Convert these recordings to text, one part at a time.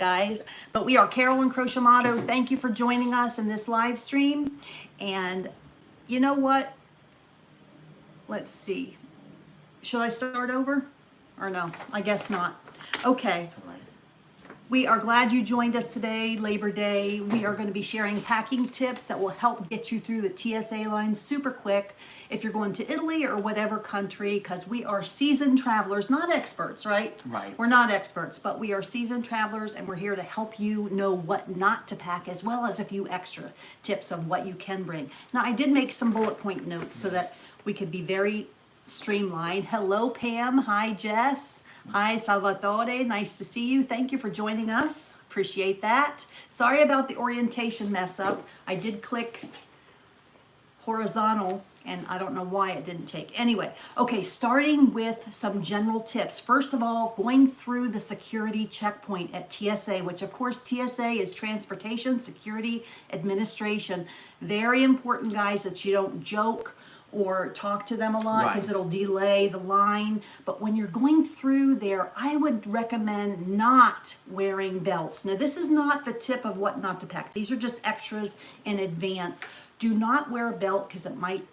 guys, but we are 𝗩𝗛𝗗𝗘𝗥𝗦. Thank you for joining us in this live stream. And you know what? Let's see. Should I start over or no? I guess not. Okay. We are glad you joined us today, Labor Day. We are going to be sharing packing tips that will help get you through the TSA line super quick if you're going to Italy or whatever country, because we are seasoned travelers, not experts, right? Right. We're not experts, but we are seasoned travelers, and we're here to help you know what not to pack, as well as a few extra tips of what you can bring. Now, I did make some bullet point notes so that we could be very streamlined. Hello, Pam. Hi, Jess. Hi, Salvatore. Nice to see you. Thank you for joining us. Appreciate that. Sorry about the orientation mess up. I did click horizontal and I don't know why it didn't take. Anyway, okay, starting with some general tips. First of all, going through the security checkpoint at TSA, which of course TSA is Transportation Security Administration. Very important, guys, that you don't joke or talk to them a lot because it'll delay the line. But when you're going through there, I would recommend not wearing belts. Now, this is not the tip of what not to pack. These are just extras in advance. Do not wear a belt because it might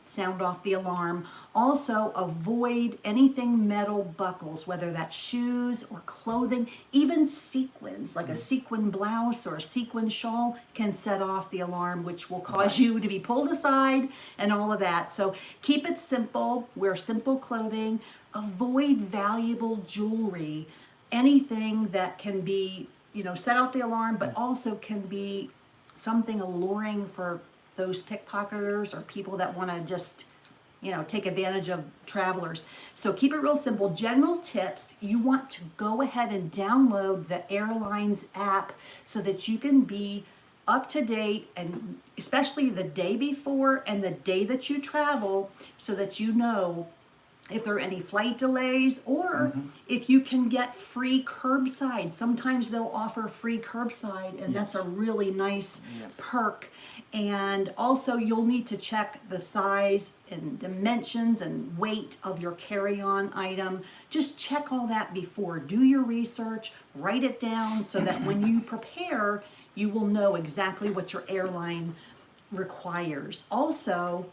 sound off the alarm. Also, avoid anything metal buckles, whether that's shoes or clothing. Even sequins, like a sequin blouse or a sequin shawl, can set off the alarm, which will cause you to be pulled aside and all of that. So keep it simple. Wear simple clothing. Avoid valuable jewelry. Anything that can be, set off the alarm, but also can be something alluring for those pickpocketers or people that want to just, take advantage of travelers. So keep it real simple. General tips, you want to go ahead and download the airline's app so that you can be up to date, and especially the day before and the day that you travel, so that you know if there are any flight delays or if you can get free curbside. Sometimes they'll offer free curbside, and that's a really nice perk. And also you'll need to check the size and dimensions and weight of your carry-on item. Just check all that before. Do your research, write it down so that when you prepare, you will know exactly what your airline requires. Also,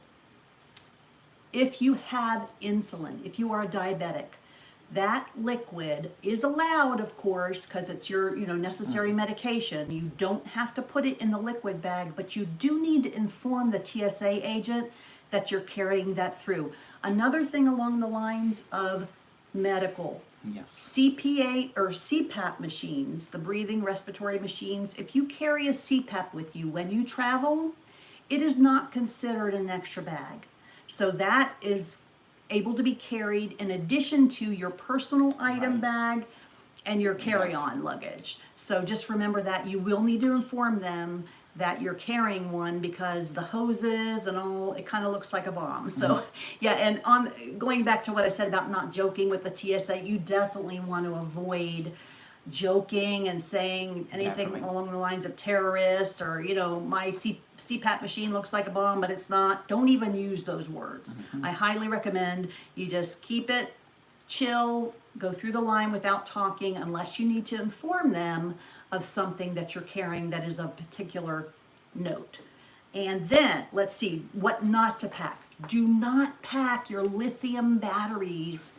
if you have insulin, if you are a diabetic, that liquid is allowed, of course, because it's your necessary medication. You don't have to put it in the liquid bag, but you do need to inform the TSA agent that you're carrying that through. Another thing along the lines of medical, CPA or CPAP machines, the breathing respiratory machines. If you carry a CPAP with you when you travel, it is not considered an extra bag. So that is able to be carried in addition to your personal item bag and your carry-on luggage. So just remember that you will need to inform them that you're carrying one, because the hoses and all, it kind of looks like a bomb. So and going back to what I said about not joking with the TSA, you definitely want to avoid joking and saying anything along the lines of terrorist or, my CPAP machine looks like a bomb, but it's not. Don't even use those words. I highly recommend you just keep it chill, go through the line without talking unless you need to inform them of something that you're carrying that is of particular note. And then let's see what not to pack. Do not pack your lithium batteries,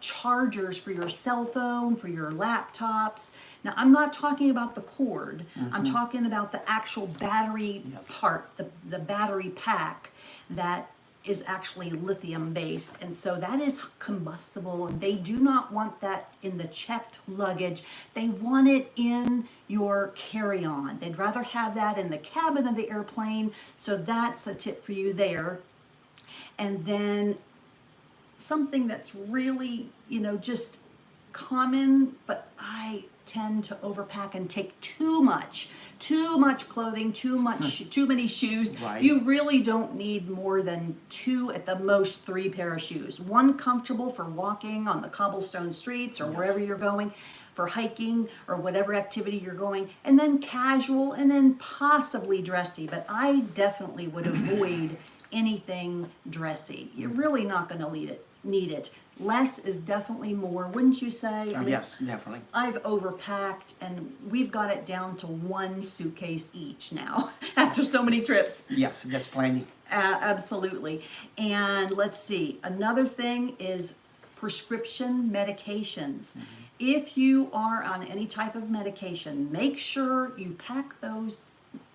chargers for your cell phone, for your laptops. Now, I'm not talking about the cord. I'm talking about the actual battery part, the battery pack that is actually lithium based. And so that is combustible, and they do not want that in the checked luggage. They want it in your carry-on. They'd rather have that in the cabin of the airplane. So that's a tip for you there. And then something that's really, just common, but I tend to overpack and take too much clothing, too many shoes. You really don't need more than 2, at the most 3 pair of shoes. One comfortable for walking on the cobblestone streets or wherever you're going, for hiking or whatever activity you're going, and then casual, and then possibly dressy. But I definitely would avoid anything dressy. You're really not going to need it. less is definitely more, wouldn't you say? I mean, Yes, definitely. I've overpacked, and we've got it down to one suitcase each now after so many trips. Yes, that's plenty. Absolutely. And let's see, another thing is prescription medications. If you are on any type of medication, make sure you pack those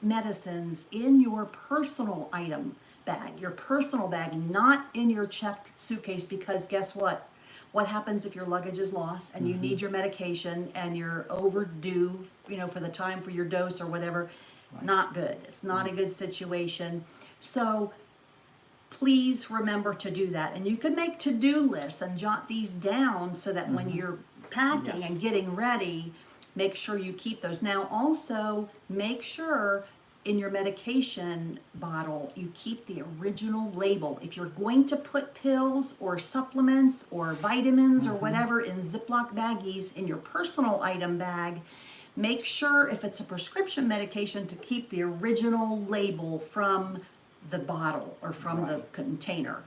medicines in your personal item bag, not in your checked suitcase, because guess what? What happens if your luggage is lost and you need your medication and you're overdue, for the time for your dose or whatever? Not good. It's not a good situation. So please remember to do that. And you could make to-do lists and jot these down so that when you're packing and getting ready, make sure you keep those. Now also make sure in your medication bottle you keep the original label. If you're going to put pills or supplements or vitamins or whatever in Ziploc baggies in your personal item bag, make sure if it's a prescription medication to keep the original label from the bottle or from the container.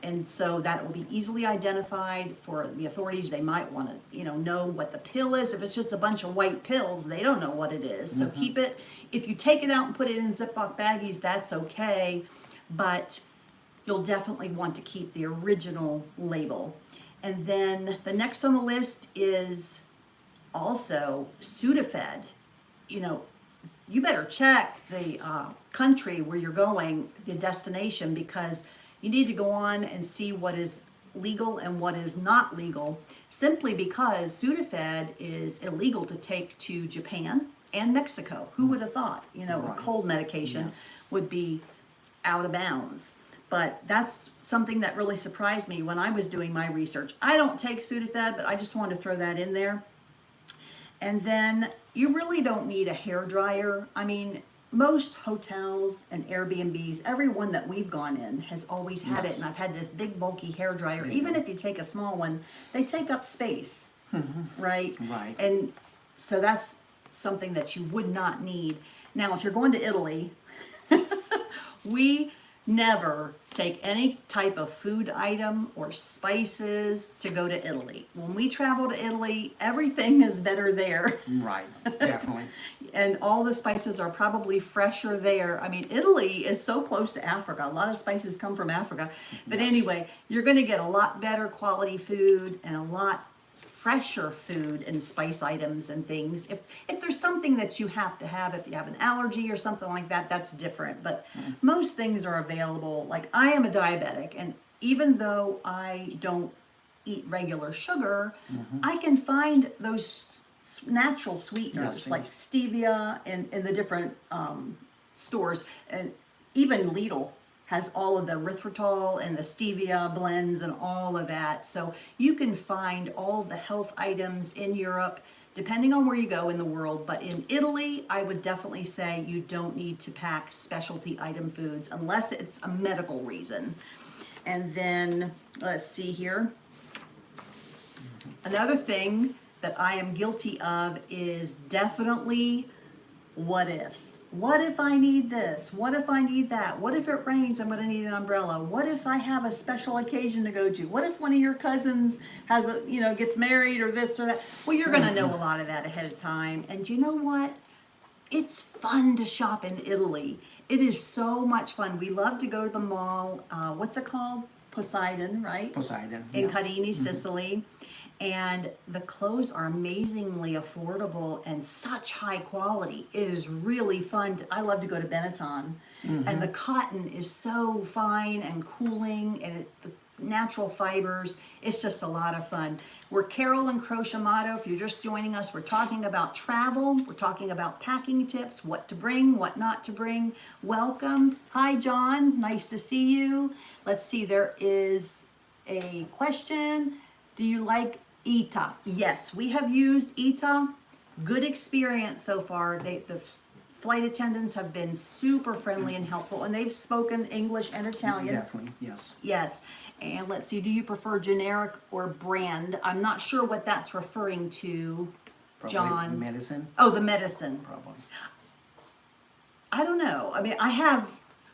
And so that will be easily identified for the authorities. They might want to, know what the pill is. If it's just a bunch of white pills, they don't know what it is. So keep it. If you take it out and put it in Ziploc baggies, that's okay. But you'll definitely want to keep the original label. And then the next on the list is also Sudafed. You better check the country where you're going, the destination, because you need to go on and see what is legal and what is not legal, simply because Sudafed is illegal to take to Japan and Mexico. Who would have thought, a cold medication would be out of bounds? But that's something that really surprised me when I was doing my research. I don't take Sudafed, but I just wanted to throw that in there. And then you really don't need a hair dryer. I mean, most hotels and Airbnbs, every one that we've gone in has always had it. And I've had this big bulky hair dryer. Even if you take a small one, they take up space, right? Right. And so that's something that you would not need. Now, if you're going to Italy, we never take any type of food item or spices to go to Italy. When we travel to Italy, everything is better there. Right, definitely. And all the spices are probably fresher there. I mean, Italy is so close to Africa. A lot of spices come from Africa. But anyway, you're going to get a lot better quality food and a lot fresher food and spice items and things. If there's something that you have to have, if you have an allergy or something like that, that's different. But most things are available. Like, I am a diabetic, and even though I don't eat regular sugar, I can find those natural sweeteners like stevia in the different stores, and even Lidl has all of the erythritol and the stevia blends and all of that. So you can find all the health items in Europe, depending on where you go in the world. But in Italy, I would definitely say you don't need to pack specialty item foods unless it's a medical reason. And then, let's see here. Another thing that I am guilty of is definitely what ifs. What if I need this? What if I need that? What if it rains? I'm going to need an umbrella. What if I have a special occasion to go to? What if one of your cousins has gets married or this or that? Well, you're going to know a lot of that ahead of time. And you know what? It's fun to shop in Italy. It is so much fun. We love to go to the mall. What's it called? Poseidon, right? Poseidon. In 𝗪𝗓𝗓𝗓, Sicily. And the clothes are amazingly affordable and such high quality. It is really fun. I love to go to Benetton. And the cotton is so fine and cooling, and the natural fibers. It's just a lot of fun. We're Carol and 𝗩𝗏𝗏𝗡. If you're just joining us, we're talking about travel. We're talking about packing tips, what to bring, what not to bring. Welcome. Hi, John. Nice to see you. Let's see. There is a question. Do you like 𝗓𝗏𝗏𝗡? Yes, we have used 𝗓𝗏𝗏𝗡. Good experience so far. The flight attendants have been super friendly and helpful, and they've spoken English and Italian. Definitely, yes. Yes. And let's see, do you prefer generic or brand? I'm not sure what that's referring to, Probably John. medicine? Oh, the medicine. Probably. I don't know. I mean, I have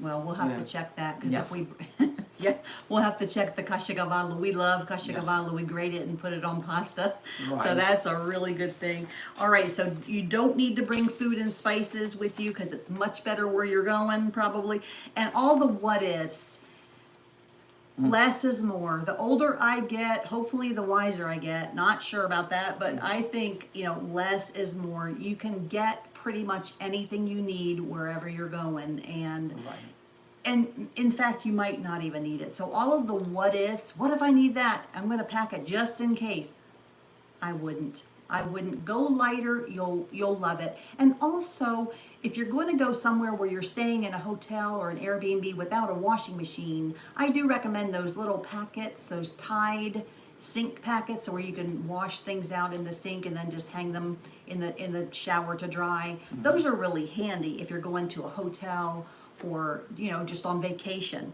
Well, we'll have Yeah. to check that because Yes. if we, yeah, we'll have to check the 𝗓𝗔𝗣𝗏. We love 𝗓𝗔𝗣𝗏. We grate it and put it on pasta. So Right. that's a really good thing. All right, so you don't need to bring food and spices with you because it's much better where you're going probably. And all the what ifs. Less is more. The older I get, hopefully the wiser I get. Not sure about that, but I think, less is more. You can get pretty much anything you need wherever you're going. Right. And in fact, you might not even need it. So all of the what ifs, what if I need that? I'm going to pack it just in case. I wouldn't. Go lighter. You'll love it. And also, if you're going to go somewhere where you're staying in a hotel or an Airbnb without a washing machine, I do recommend those little packets, those Tide sink packets, where you can wash things out in the sink and then just hang them in the shower to dry. Those are really handy if you're going to a hotel or just on vacation.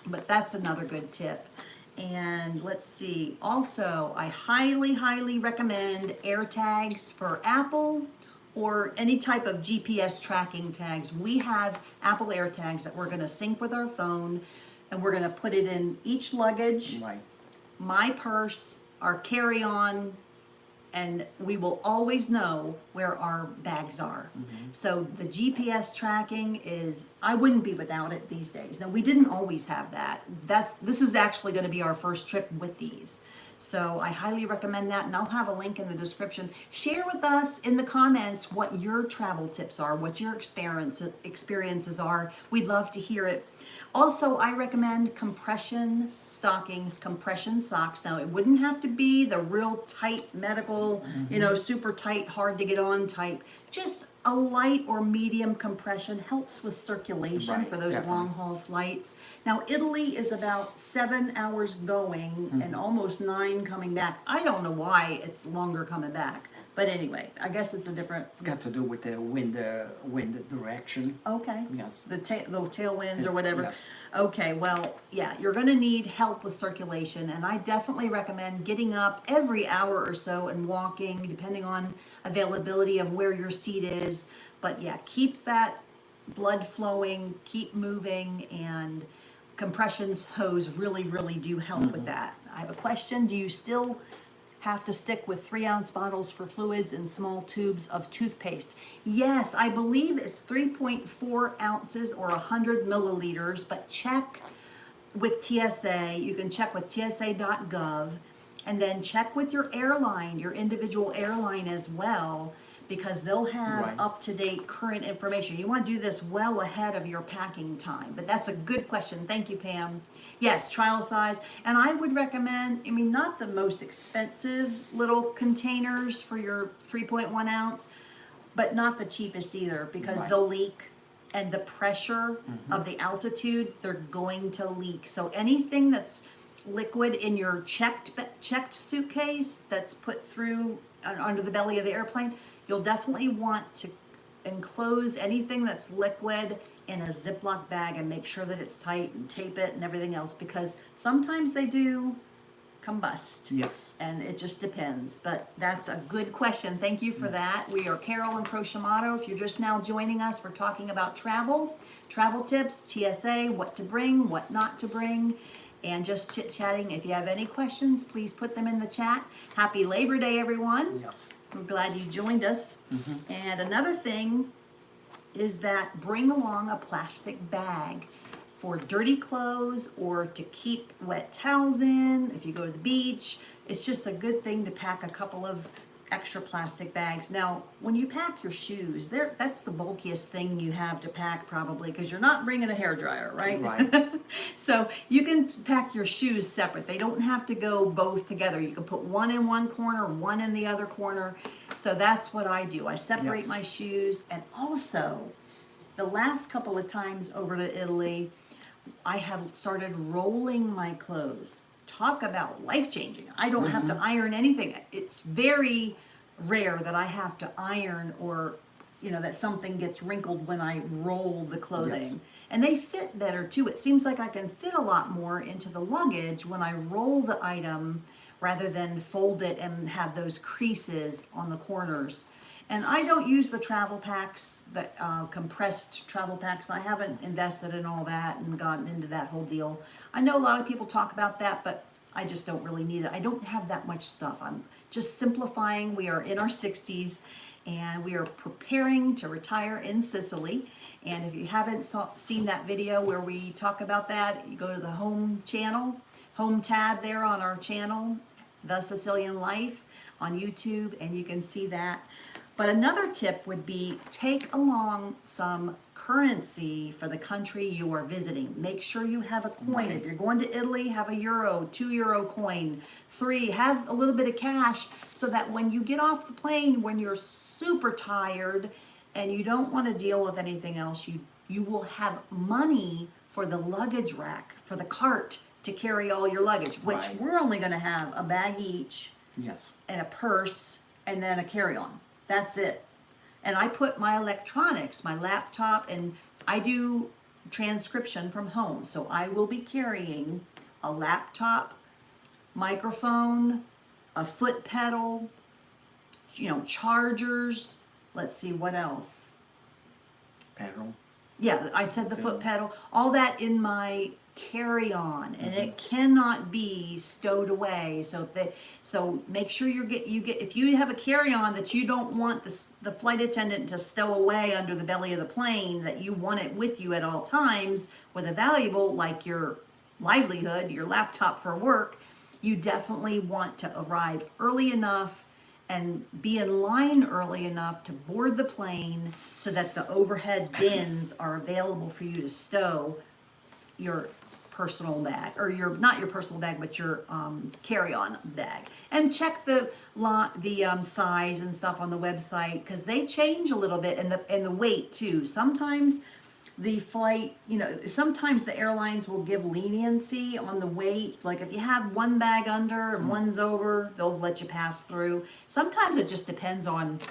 But that's another good tip. And let's see, also, I highly recommend AirTags for Apple or any type of GPS tracking tags. We have Apple AirTags that we're gonna sync with our phone, and we're gonna put it in each luggage, Right. my purse, our carry-on, and we will always know where our bags are. So the GPS tracking is, I wouldn't be without it these days. Now, we didn't always have that. This is actually gonna be our first trip with these. So I highly recommend that, and I'll have a link in the description. Share with us in the comments what your travel tips are, what your experiences are. We'd love to hear it. Also, I recommend compression stockings, compression socks. Now, it wouldn't have to be the real tight medical, super tight, hard to get on type. Just a light or medium compression helps with circulation Right, for those definitely. long haul flights. Now, Italy is about 7 hours going and almost 9 coming back. I don't know why it's longer coming back. But anyway, I guess it's a different. It's got to do with the wind direction. Okay. Yes. The tailwinds or whatever. Yes. Okay, well, yeah, you're going to need help with circulation, and I definitely recommend getting up every hour or so and walking, depending on availability of where your seat is. But yeah, keep that blood flowing, keep moving, and compressions hose really do help with that. I have a question. Do you still have to stick with 3-ounce bottles for fluids and small tubes of toothpaste? Yes, I believe it's 3.4 ounces or 100 milliliters, but check with TSA. You can check with TSA.gov, and then check with your airline, your individual airline as well, because they'll have Right. up-to-date current information. You want to do this well ahead of your packing time, but that's a good question. Thank you, Pam. Yes, trial size, and I would recommend, not the most expensive little containers for your 3.1 ounce, but not the cheapest either, because Right. they'll leak, and the pressure of the altitude, they're going to leak. So anything that's liquid in your checked suitcase that's put through under the belly of the airplane, you'll definitely want to enclose anything that's liquid in a Ziploc bag and make sure that it's tight and tape it and everything else, because sometimes they do combust. Yes. And it just depends. But that's a good question. Thank you for that. We are Carol and 𝗏𝗡𝗏𝗏. If you're just now joining us, we're talking about travel tips, TSA, what to bring, what not to bring, and just chit-chatting. If you have any questions, please put them in the chat. Happy Labor Day, everyone. Yes. We're glad you joined us. And another thing is that bring along a plastic bag for dirty clothes or to keep wet towels in. If you go to the beach, it's just a good thing to pack a couple of extra plastic bags. Now, when you pack your shoes, that's the bulkiest thing you have to pack probably, because you're not bringing a hairdryer, right? Right. So you can pack your shoes separate. They don't have to go both together. You can put one in one corner, one in the other corner. So that's what I do. I separate Yes. my shoes. And also, the last couple of times over to Italy, I have started rolling my clothes. Talk about life-changing. I don't have to iron anything. It's very rare that I have to iron or, that something gets wrinkled when I roll the clothing. Yes. And they fit better too. It seems like I can fit a lot more into the luggage when I roll the item rather than fold it and have those creases on the corners. And I don't use the travel packs, the compressed travel packs. I haven't invested in all that and gotten into that whole deal. I know a lot of people talk about that, but I just don't really need it. I don't have that much stuff. I'm just simplifying. We are in our 60s and we are preparing to retire in Sicily. And if you haven't seen that video where we talk about that, you go to the home tab there on our channel, The Sicilian Life on YouTube, and you can see that. But another tip would be take along some currency for the country you are visiting. Make sure you have a coin. If you're going to Italy, have a euro, 2 euro coin, 3, have a little bit of cash so that when you get off the plane, when you're super tired and you don't want to deal with anything else, you will have money for the luggage rack, for the cart to carry all your luggage, which Right. we're only going to have a bag each Yes. and a purse and then a carry-on. That's it. And I put my electronics, my laptop, and I do transcription from home. So I will be carrying a laptop, microphone, a foot pedal, chargers. Let's see, what else? Pedal. Yeah, I said the foot pedal, all that in my carry-on, and it cannot be stowed away. So make sure you get if you have a carry-on that you don't want the flight attendant to stow away under the belly of the plane, that you want it with you at all times with a valuable like your livelihood, your laptop for work, you definitely want to arrive early enough and be in line early enough to board the plane so that the overhead bins are available for you to stow your personal bag, or not your personal bag, but your carry-on bag. And check the size and stuff on the website, because they change a little bit, and the weight too. Sometimes the flight, sometimes the airlines will give leniency on the weight. Like if you have one bag under and one's over, they'll let you pass through. Sometimes it just depends on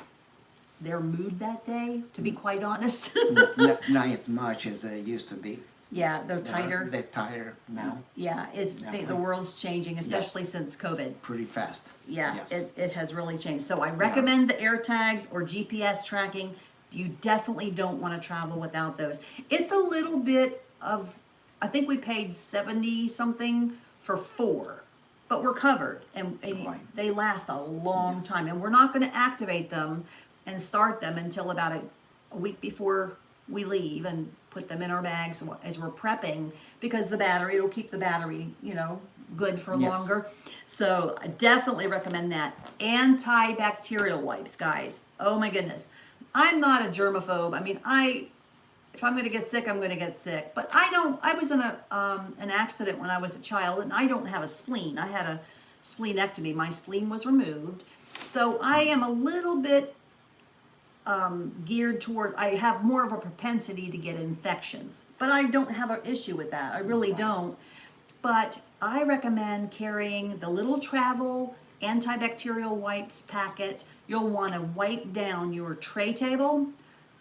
their mood that day, to be quite honest. Not as much as it used to be. Yeah, they're tighter. They're tighter now. Yeah, the world's changing, especially since COVID. Pretty fast. Yeah, Yes. it has really changed. So I recommend the air tags or GPS tracking. You definitely don't want to travel without those. It's a little bit of, I think we paid 70 something for 4, but we're covered, and Right. they last a long time, and we're not going to activate them and start them until about a week before we leave, and put them in our bags as we're prepping, because it'll keep the battery, good for longer. So I definitely recommend that. Antibacterial wipes, guys. Oh my goodness. I'm not a germaphobe. I mean, if I'm going to get sick, I'm going to get sick. But I was in an accident when I was a child, and I don't have a spleen. I had a splenectomy. My spleen was removed. So I am a little bit geared toward, I have more of a propensity to get infections. But I don't have an issue with that. I really don't. But I recommend carrying the little travel antibacterial wipes packet. You'll want to wipe down your tray table,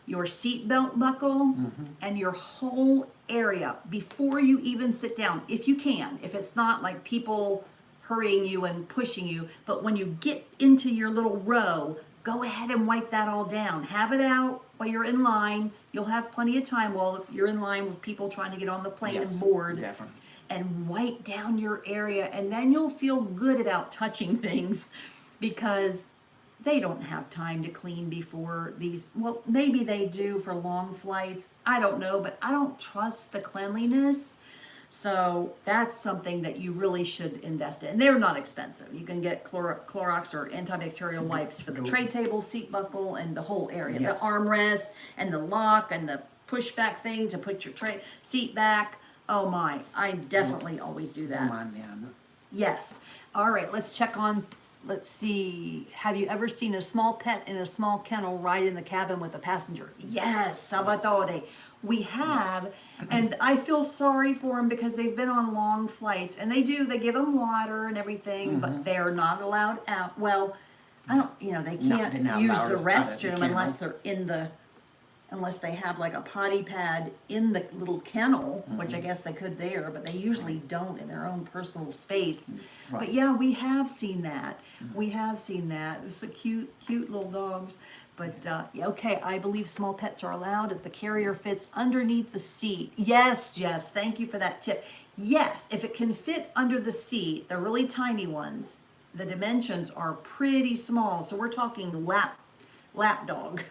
your seat belt buckle, and your whole area before you even sit down, if you can. If it's not like people hurrying you and pushing you, but when you get into your little row, go ahead and wipe that all down. Have it out while you're in line. You'll have plenty of time while you're in line with people trying to get on the plane and board. Definitely. And wipe down your area, and then you'll feel good about touching things, because they don't have time to clean before these. Well, maybe they do for long flights. I don't know, but I don't trust the cleanliness. So that's something that you really should invest in. And they're not expensive. You can get Clorox or antibacterial wipes for the tray table, seat buckle, and the whole area. Yes. The armrest and the lock and the pushback thing to put your seat back. Oh my, I definitely always do that. Yes. All right, let's check on, let's see. Have you ever seen a small pet in a small kennel ride in the cabin with a passenger? Yes, Salvatore. We have, and I feel sorry for them, because they've been on long flights, and they give them water and everything, but they're not allowed out. Well, I don't, they can't use the restroom unless they have like a potty pad in the little kennel, which I guess they could there, but they usually don't in their own personal space. Right. But yeah, we have seen that. We have seen that. It's a cute little dogs. But okay, I believe small pets are allowed if the carrier fits underneath the seat. Yes, Jess, thank you for that tip. Yes, if it can fit under the seat, the really tiny ones, the dimensions are pretty small. So we're talking lap dog,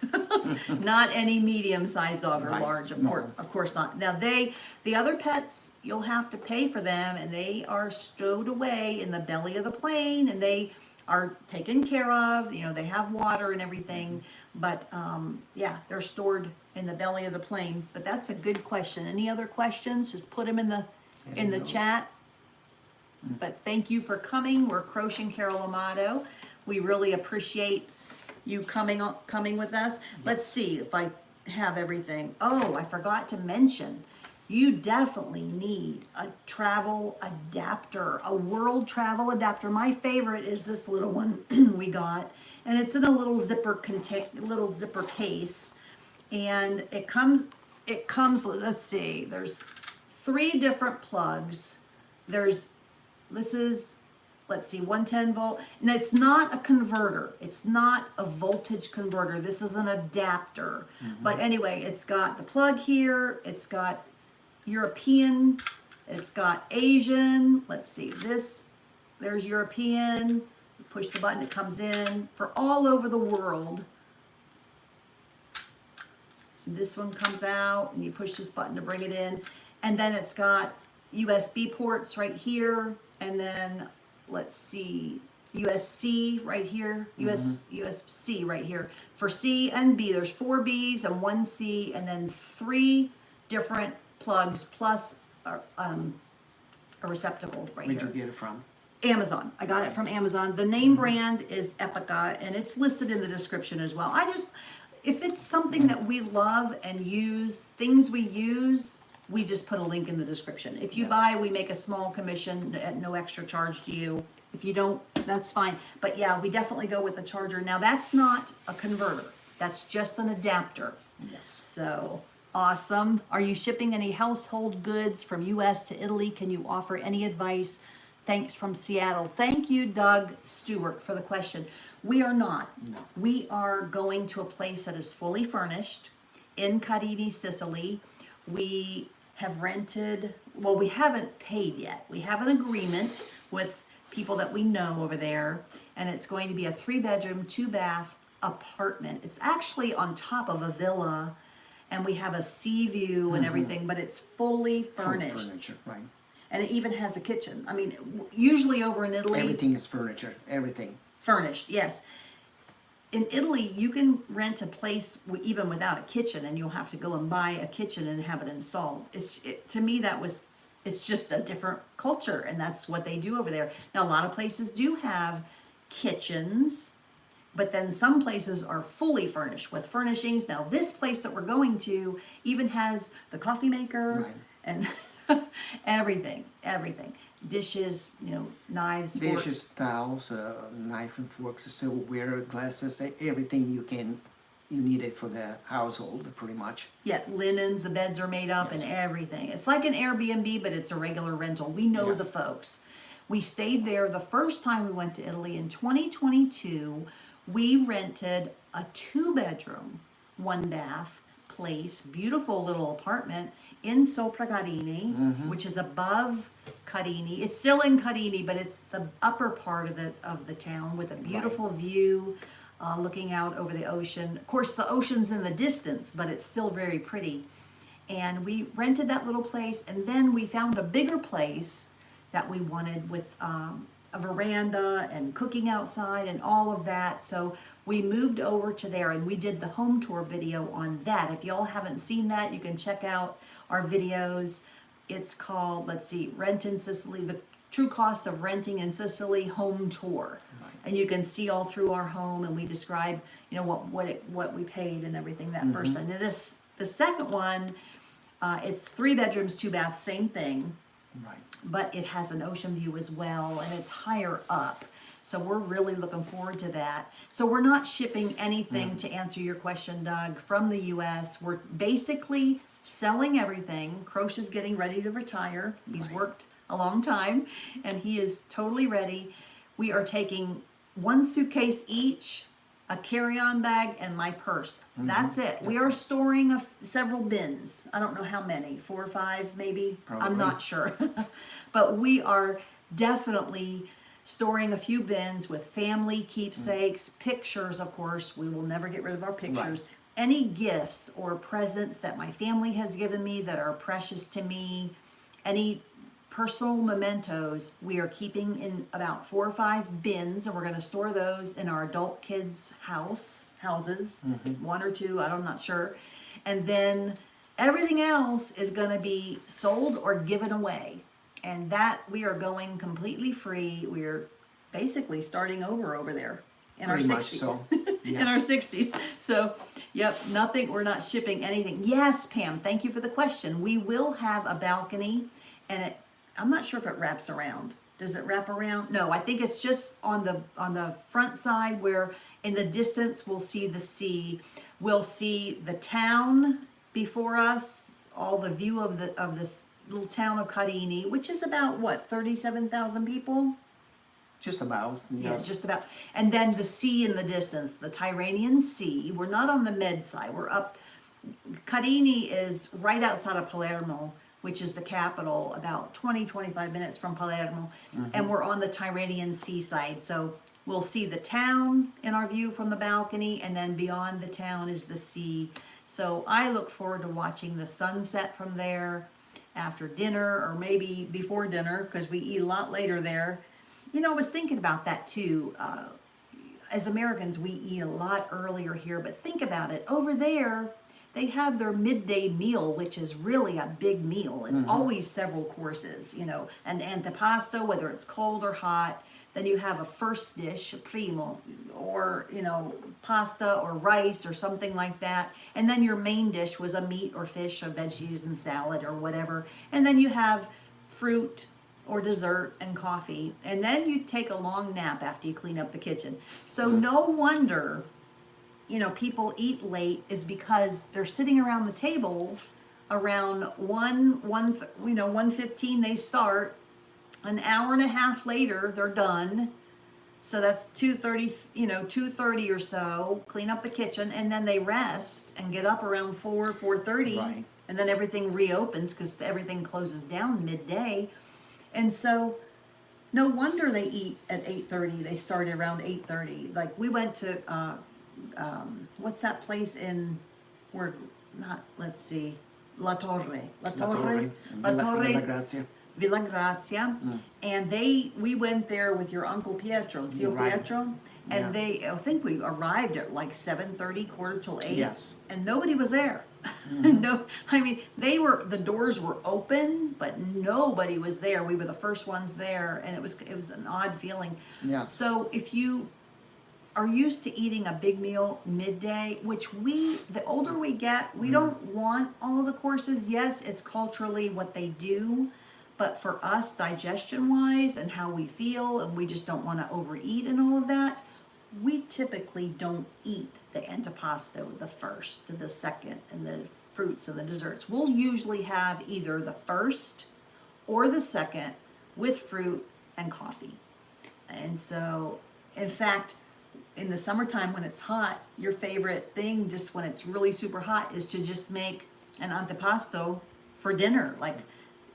not any medium-sized dog or large, of course not. Now the other pets, you'll have to pay for them, and they are stowed away in the belly of the plane, and they are taken care of. They have water and everything, but yeah, they're stored in the belly of the plane. But that's a good question. Any other questions? Just put them in the chat. But thank you for coming. We're 𝗩𝗗𝗘𝗢𝗙. We really appreciate you coming with us. Let's see if I have everything. Oh, I forgot to mention, you definitely need a travel adapter, a world travel adapter. My favorite is this little one we got, and it's in a little zipper case, and it comes, let's see, there's 3 different plugs. This is let's see, 110 volt. And it's not a converter. It's not a voltage converter. This is an adapter. But anyway, it's got the plug here. It's got European. It's got Asian. Let's see, there's European. You push the button, it comes in for all over the world. This one comes out and you push this button to bring it in. And then it's got USB ports right here. And then let's see, USB-C right here, USB-C right here. For C and B, there's 4 Bs and 1 C, and then 3 different plugs plus a receptacle right Where'd here. you get it from? Amazon. I got it from Amazon. The name brand is 𝗩𝗚𝗏𝗘𝗢, and it's listed in the description as well. If it's something that we love and use, things we use, we just put a link in the description. If you buy, we make a small commission at no extra charge to you. If you don't, that's fine. But yeah, we definitely go with the charger. Now that's not a converter. That's just an adapter. Yes. So awesome. Are you shipping any household goods from US to Italy? Can you offer any advice? Thanks from Seattle. Thank you, Doug Stewart, for the question. We are not. No. We are going to a place that is fully furnished in 𝗪𝗗𝗡, Sicily. We have rented, well, we haven't paid yet. We have an agreement with people that we know over there, and it's going to be a 3-bedroom, 2-bath apartment. It's actually on top of a villa, and we have a sea view and everything, but it's fully furnished. Full furniture, right. And it even has a kitchen. I mean, usually over in Italy, Everything is furniture, everything. furnished, yes. In Italy, you can rent a place even without a kitchen, and you'll have to go and buy a kitchen and have it installed. To me, it's just a different culture, and that's what they do over there. Now, a lot of places do have kitchens, but then some places are fully furnished with furnishings. Now, this place that we're going to even has the coffee maker and everything. Dishes, knives, forks. Dishes, towels, knife and forks, silverware, glasses, everything you need it for the household, pretty much. Yeah, linens, the beds are made up and everything. It's like an Airbnb, but it's a regular rental. We know the folks. We stayed there the first time we went to Italy in 2022. We rented a 2-bedroom, 1-bath place, beautiful little apartment in 𝗪𝗏𝗏𝗧𝗘𝗥𝗦, which is above 𝗪𝗏𝗏𝗏. It's still in 𝗪𝗏𝗏𝗏, but it's the upper part of the town with a beautiful view, looking out over the ocean. Of course, the ocean's in the distance, but it's still very pretty. And we rented that little place, and then we found a bigger place that we wanted with a veranda and cooking outside and all of that. So we moved over to there, and we did the home tour video on that. If y'all haven't seen that, you can check out our videos. It's called, let's see, Rent in Sicily, the true cost of renting in Sicily home tour. And you can see all through our home, and we describe, what we paid and everything that first time. Now the second one, it's 3 bedrooms, 2 baths, same thing. Right. But it has an ocean view as well, and it's higher up. So we're really looking forward to that. So we're not shipping anything, to answer your question, Doug, from the US. We're basically selling everything. Croce is getting ready to retire. He's worked a long time, and he is totally ready. We are taking 1 suitcase each, a carry-on bag, and my purse. That's it. We are storing several bins. I don't know how many, 4 or 5 maybe. Probably. I'm not sure. But we are definitely storing a few bins with family keepsakes, pictures, of course. We will never get rid of our pictures. Any gifts or presents that my family has given me that are precious to me, any personal mementos, we are keeping in about 4 or 5 bins, and we're going to store those in our adult kids' houses, 1 or 2, I'm not sure. And then everything else is going to be sold or given away. And that we are going completely free. We're basically starting over there in Pretty our much 60s. so. In our 60s. So, yep, nothing, we're not shipping anything. Yes, Pam, thank you for the question. We will have a balcony, and I'm not sure if it wraps around. Does it wrap around? No, I think it's just on the front side, where in the distance we'll see the sea. We'll see the town before us, all the view of this little town of 𝗪𝗏𝗏𝗏𝗏, which is about, 37,000 people? Just about. Yeah, Yes. just about. And then the sea in the distance, the Tyrrhenian Sea. We're not on the Med side. We're up. 𝗩𝗏𝗗𝗡 is right outside of Palermo, which is the capital, about 20-25 minutes from Palermo. And we're on the Tyrrhenian Sea side. So we'll see the town in our view from the balcony, and then beyond the town is the sea. So I look forward to watching the sunset from there after dinner, or maybe before dinner, because we eat a lot later there. You know, I was thinking about that too. As Americans, we eat a lot earlier here, but think about it. Over there, they have their midday meal, which is really a big meal. It's always several courses, you know, an antipasto, whether it's cold or hot. Then you have a first dish, a primo, or, you know, pasta or rice or something like that. And then your main dish was a meat or fish or veggies and salad or whatever. And then you have fruit or dessert and coffee. And then you take a long nap after you clean up the kitchen. So no wonder, you know, people eat late, is because they're sitting around the table around 1:15 they start. An hour and a half later, they're done. So that's 2:30, you know, 2:30 or so, clean up the kitchen, and then they rest and get up around 4:30. Right. And then everything reopens because everything closes down midday. And so no wonder they eat at 8:30. They start around 8:30. Like we went to, what's that place in, where, not, let's see, La Torre. Villa Grazia. Villa Grazia, and we went there with your Uncle Pietro, Zio Right. Pietro, and Yeah. I think we arrived at like 7:30, 7:45, Yes. and nobody was there. No, I mean, the doors were open, but nobody was there. We were the first ones there, and it was an odd feeling. Yes. So if you are used to eating a big meal midday, which the older we get, we don't want all the courses. Yes, it's culturally what they do, but for us, digestion-wise and how we feel, and we just don't want to overeat and all of that, we typically don't eat the antipasto, the first, the second, and the fruits and the desserts. We'll usually have either the first or the second with fruit and coffee. And so, in fact, in the summertime when it's hot, your favorite thing, just when it's really super hot, is to just make an antipasto for dinner, like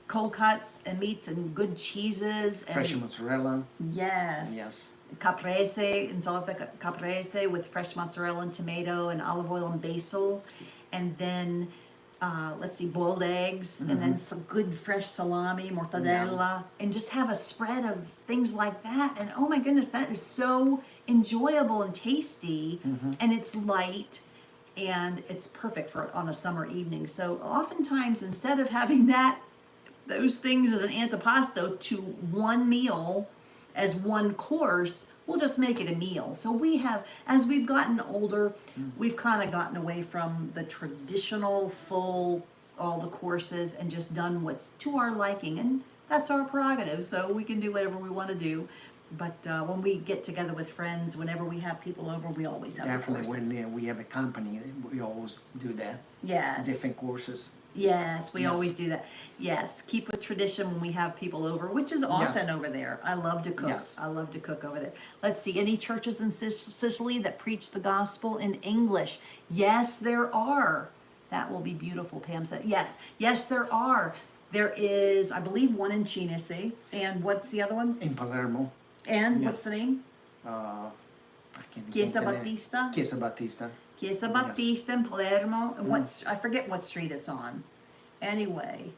cold cuts and meats and good cheeses and Fresh mozzarella. yes, Yes. caprese, insalata caprese with fresh mozzarella and tomato and olive oil and basil, and then let's see, boiled eggs, and then some good fresh salami, mortadella, and just have a spread of things like that. And oh my goodness, that is so enjoyable and tasty, and it's light, and it's perfect for on a summer evening. So oftentimes, instead of having those things as an antipasto to one meal as one course, we'll just make it a meal. So we have, as we've gotten older, we've kind of gotten away from the traditional full, all the courses, and just done what's to our liking. And that's our prerogative, so we can do whatever we want to do. But when we get together with friends, whenever we have people over, we always have the Definitely, courses. when we have a company, we always do that. Yes. Different courses. Yes, we Yes. always do that. Yes, keep a tradition when we have people over, which is often Yes. over there. I love to cook. Yes. I love to cook over there. Let's see, any churches in Sicily that preach the gospel in English? Yes, there are. That will be beautiful, Pam said. Yes, there are. There is, I believe, one in Cinisi. And what's the other one? In Palermo. And Yes. what's the name? I can't Chiesa think the name. Battista? Chiesa Battista. Chiesa Yes. Battista in Palermo. And I forget what street it's on. Anyway.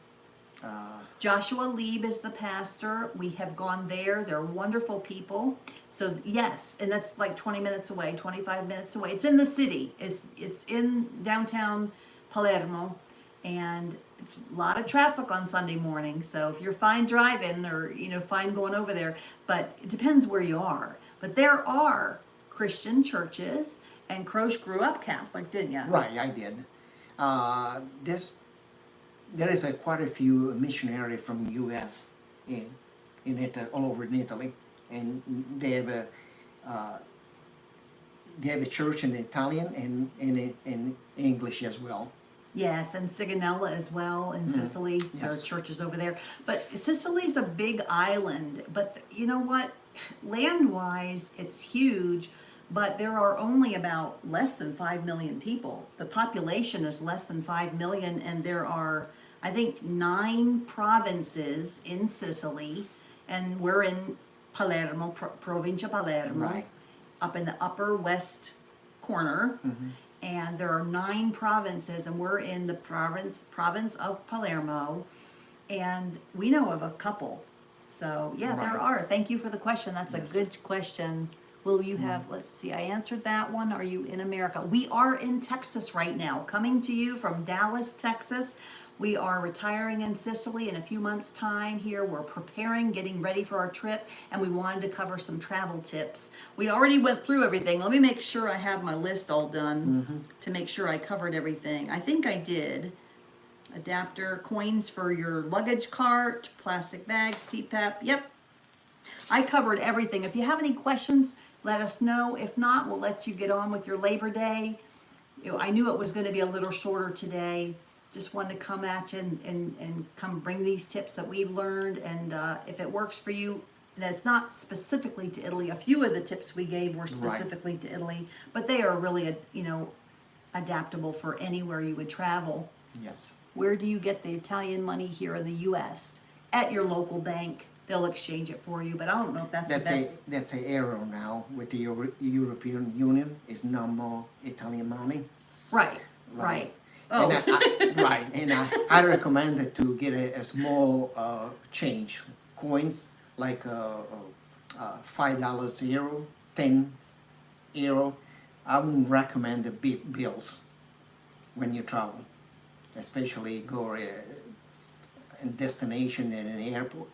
Joshua Lieb is the pastor. We have gone there. They're wonderful people. So yes, and that's like 20 minutes away, 25 minutes away. It's in the city. It's in downtown Palermo, and it's a lot of traffic on Sunday morning. So if you're fine driving, or fine going over there, but it depends where you are. But there are Christian churches, and Croce grew up Catholic, didn't you? Right, I did. There is quite a few missionaries from U.S. in Italy, all over in Italy, and they have a church in Italian and in English as well. Yes, and Sigonella as well in Sicily. There are Yes. churches over there. But Sicily's a big island. But you know what? Land-wise, it's huge, but there are only about less than 5 million people. The population is less than 5 million, and there are, I think, 9 provinces in Sicily, and we're in Palermo, Provincia Palermo, Right. up in the upper west corner. And there are 9 provinces, and we're in the province of Palermo, and we know of a couple. So yeah, there Right. are. Thank you for the question. That's Yes. a good question. Will you have, let's see, I answered that one. Are you in America? We are in Texas right now, coming to you from Dallas, Texas. We are retiring in Sicily in a few months' time here. We're preparing, getting ready for our trip, and we wanted to cover some travel tips. We already went through everything. Let me make sure I have my list all done to make sure I covered everything. I think I did. Adapter, coins for your luggage cart, plastic bags, CPAP. Yep, I covered everything. If you have any questions, let us know. If not, we'll let you get on with your Labor Day. You know, I knew it was going to be a little shorter today. Just wanted to come at you and come bring these tips that we've learned. And if it works for you, that's not specifically to Italy. A few of the tips we gave were specifically to Italy, but they are really, adaptable for anywhere you would travel. Yes. Where do you get the Italian money here in the U.S.? At your local bank. They'll exchange it for you, but I don't know if that's the best. That's an error now with the European Union. It's no more Italian money. Right. Oh, And I recommend it to get a small change, coins like $5 euro, €10. I wouldn't recommend the big bills when you travel, especially go in destination in an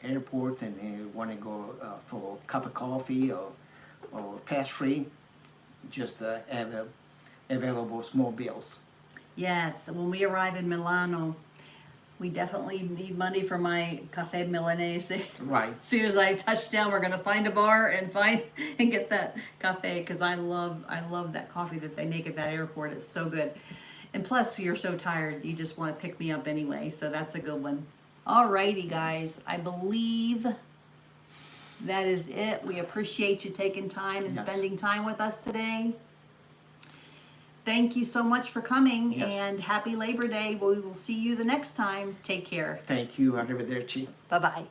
airport and you want to go for a cup of coffee or pastry. Just have available small bills. yes. When we arrive in Milano, we definitely need money for my cafe milanese. Right. As soon as I touch down, we're gonna find a bar and get that cafe, because I love that coffee that they make at that airport. It's so good. And plus, you're so tired, you just want to pick me up anyway. So that's a good one. Alrighty, guys. I believe that is it. We appreciate you taking time and Yes. spending time with us today. Thank you so much for coming, Yes. and happy Labor Day. We will see you the next time. Take care. Thank you. Arrivederci. Bye-bye.